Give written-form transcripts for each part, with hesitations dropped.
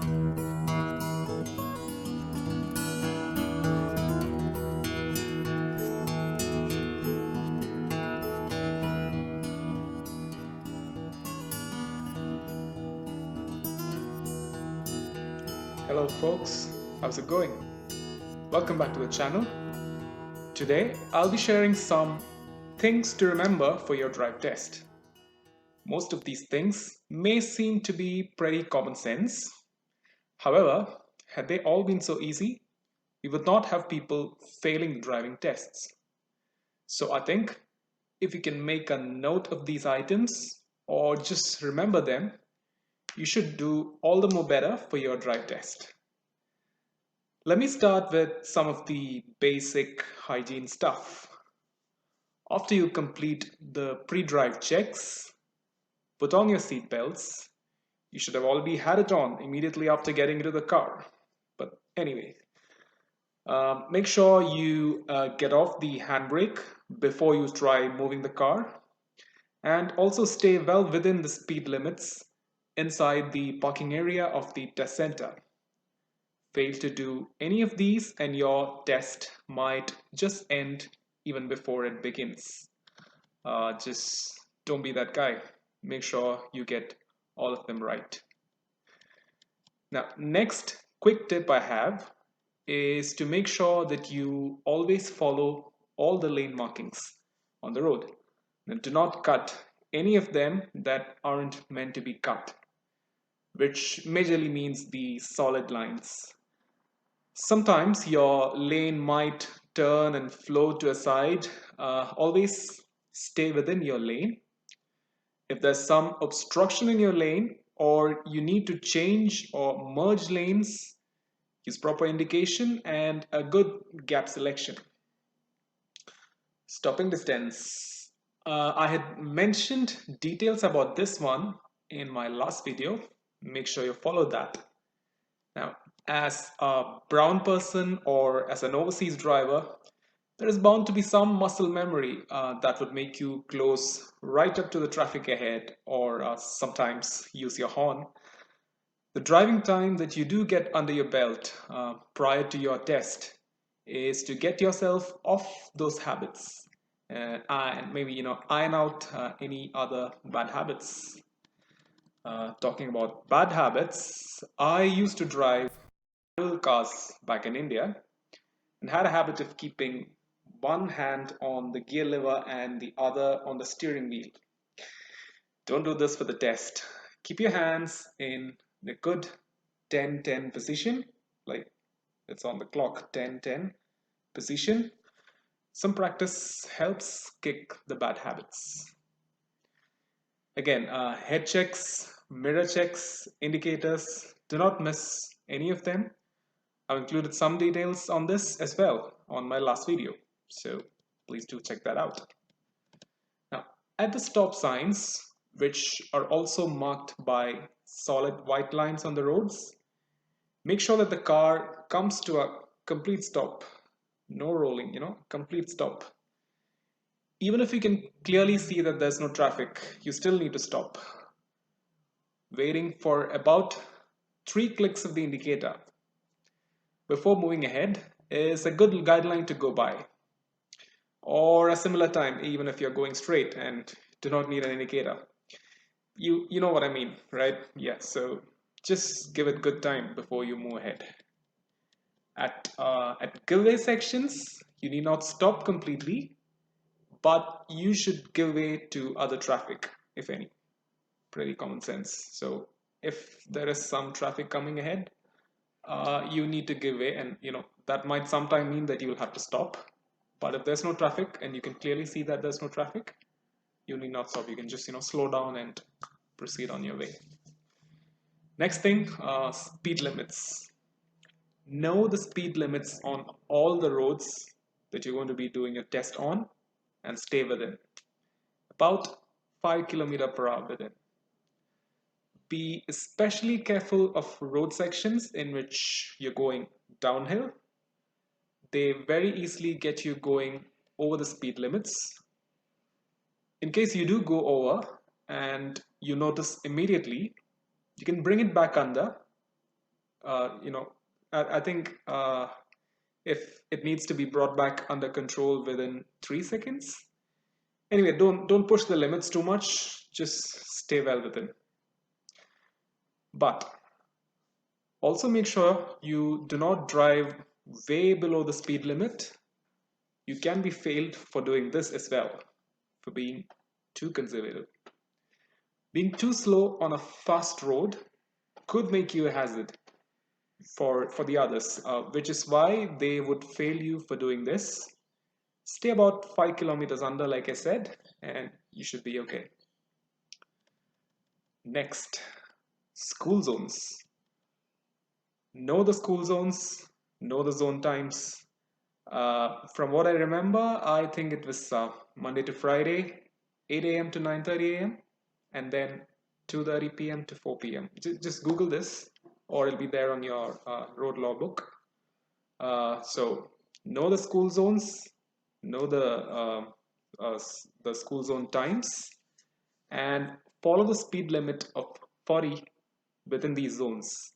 Hello folks, how's it going? Welcome back to the channel. Today I'll be sharing some things to remember for your drive test. Most of these things may seem to be pretty common sense. However, had they all been so easy, we would not have people failing the driving tests. So I think if you can make a note of these items or just remember them, you should do all the more better for your drive test. Let me start with some of the basic hygiene stuff. After you complete the pre-drive checks, put on your seat belts. You should have already had it on immediately after getting into the car. But anyway, make sure you get off the handbrake before you try moving the car. And also stay well within the speed limits inside the parking area of the test center. Fail to do any of these and your test might just end even before it begins. Just don't be that guy. Make sure you get all of them right. Now, next quick tip I have is to make sure that you always follow all the lane markings on the road. And do not cut any of them that aren't meant to be cut, which majorly means the solid lines. Sometimes your lane might turn and flow to a side. Always stay within your lane. If there's some obstruction in your lane or you need to change or merge lanes, use proper indication and a good gap selection. Stopping distance. I had mentioned details about this one in my last video. Make sure you follow that. Now, as a brown person or as an overseas driver, there is bound to be some muscle memory that would make you close right up to the traffic ahead or sometimes use your horn. The driving time that you do get under your belt prior to your test is to get yourself off those habits and maybe iron out any other bad habits. Talking about bad habits, I used to drive cars back in India and had a habit of keeping one hand on the gear lever and the other on the steering wheel. Don't do this for the test. Keep your hands in the good 10-10 position, like it's on the clock 10-10 position. Some practice helps kick the bad habits. Again, head checks, mirror checks, indicators, do not miss any of them. I've included some details on this as well on my last video, so please do check that out. Now, at the stop signs, which are also marked by solid white lines on the roads, make sure that the car comes to a complete stop. No rolling, complete stop. Even if you can clearly see that there's no traffic, you still need to stop. Waiting for about 3 clicks of the indicator before moving ahead is a good guideline to go by. Or a similar time, even if you're going straight and do not need an indicator. You know what I mean, right? Yeah, so just give it good time before you move ahead. At giveaway sections, you need not stop completely, but you should give way to other traffic, if any. Pretty common sense. So if there is some traffic coming ahead, you need to give way, and that might sometime mean that you will have to stop. But if there's no traffic and you can clearly see that there's no traffic, you need not stop. You can just slow down and proceed on your way. Next thing, speed limits. Know the speed limits on all the roads that you're going to be doing your test on and stay within. About 5 km/h within. Be especially careful of road sections in which you're going downhill. They very easily get you going over the speed limits. In case you do go over and you notice immediately, you can bring it back under You know, I think if it needs to be brought back under control within 3 seconds. Anyway, don't push the limits too much. Just stay well within. But also make sure you do not drive way below the speed limit. You can be failed for doing this as well, for being too conservative. Being too slow on a fast road could make you a hazard for the others, which is why they would fail you for doing this. Stay about 5 kilometers under, like I said, and you should be okay. Next, school zones. Know the school zones, know the zone times. From what I remember, I think it was Monday to Friday, 8 a.m. to 9:30 a.m. and then 2:30 p.m. to 4 p.m. Just Google this, or it'll be there on your road law book. So know the school zones, know the school zone times, and follow the speed limit of 40 within these zones.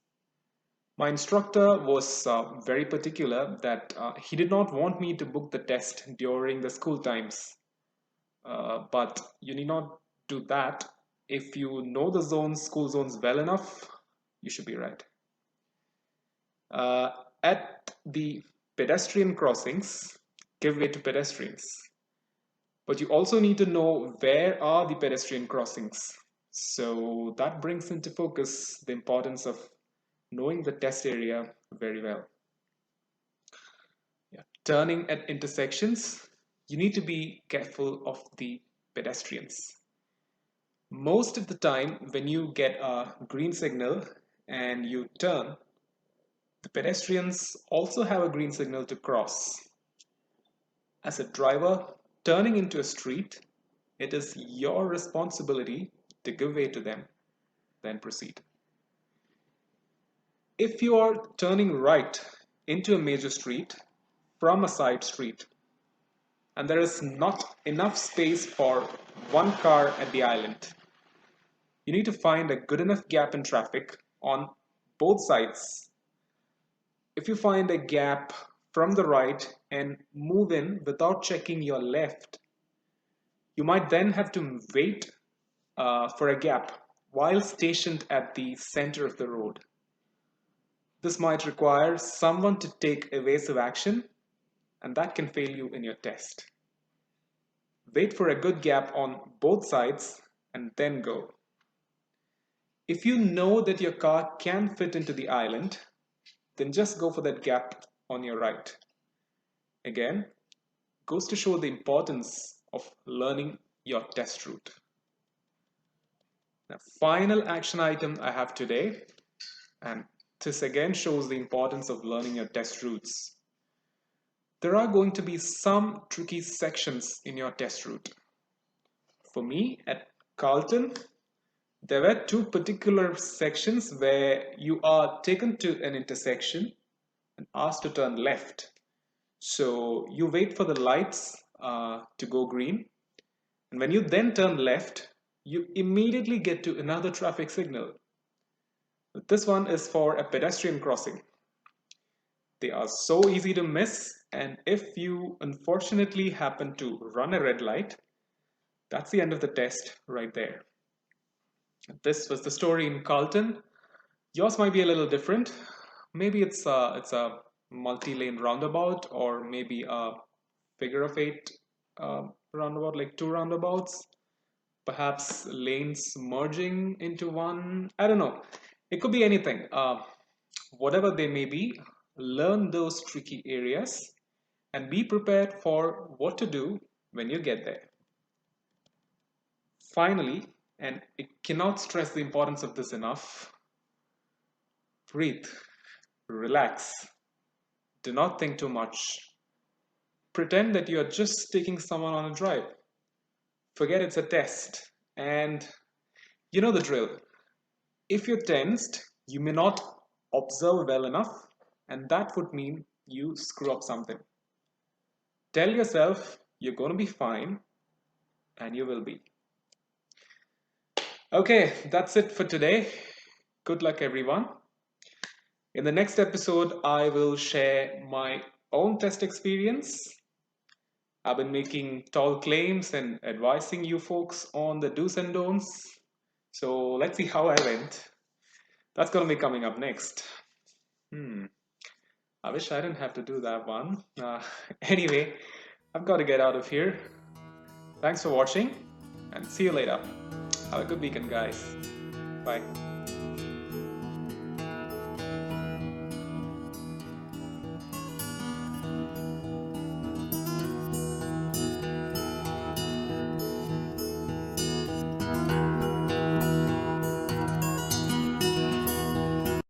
My instructor was very particular that he did not want me to book the test during the school times. But you need not do that. If you know the zones, school zones well enough, you should be right. At the pedestrian crossings, give way to pedestrians. But you also need to know where are the pedestrian crossings. So that brings into focus the importance of knowing the test area very well. Yeah. Turning at intersections, you need to be careful of the pedestrians. Most of the time, when you get a green signal and you turn, the pedestrians also have a green signal to cross. As a driver turning into a street, it is your responsibility to give way to them, then proceed. If you are turning right into a major street from a side street, and there is not enough space for one car at the island, you need to find a good enough gap in traffic on both sides. If you find a gap from the right and move in without checking your left, you might then have to wait for a gap while stationed at the center of the road. This might require someone to take evasive action, and that can fail you in your test. Wait for a good gap on both sides and then go. If you know that your car can fit into the island, then just go for that gap on your right. Again, goes to show the importance of learning your test route. Now, final action item I have today, and this again shows the importance of learning your test routes. There are going to be some tricky sections in your test route. For me, at Carlton, there were two particular sections where you are taken to an intersection and asked to turn left. So you wait for the lights to go green, and when you then turn left, you immediately get to another traffic signal. This one is for a pedestrian crossing. They are so easy to miss, and if you unfortunately happen to run a red light, that's the end of the test right there. This was the story in Carlton. Yours might be a little different. Maybe it's a multi-lane roundabout, or maybe a figure of eight roundabout, like two roundabouts. Perhaps lanes merging into one. I don't know. It could be anything. Whatever they may be, learn those tricky areas and be prepared for what to do when you get there. Finally, and I cannot stress the importance of this enough, breathe, relax, do not think too much. Pretend that you are just taking someone on a drive. Forget it's a test, and you know the drill. If you're tensed, you may not observe well enough, and that would mean you screw up something. Tell yourself you're going to be fine, and you will be. Okay, that's it for today. Good luck, everyone. In the next episode, I will share my own test experience. I've been making tall claims and advising you folks on the do's and don'ts. So let's see how I went. That's going to be coming up next. I wish I didn't have to do that one. Anyway, I've got to get out of here. Thanks for watching and see you later. Have a good weekend, guys. Bye.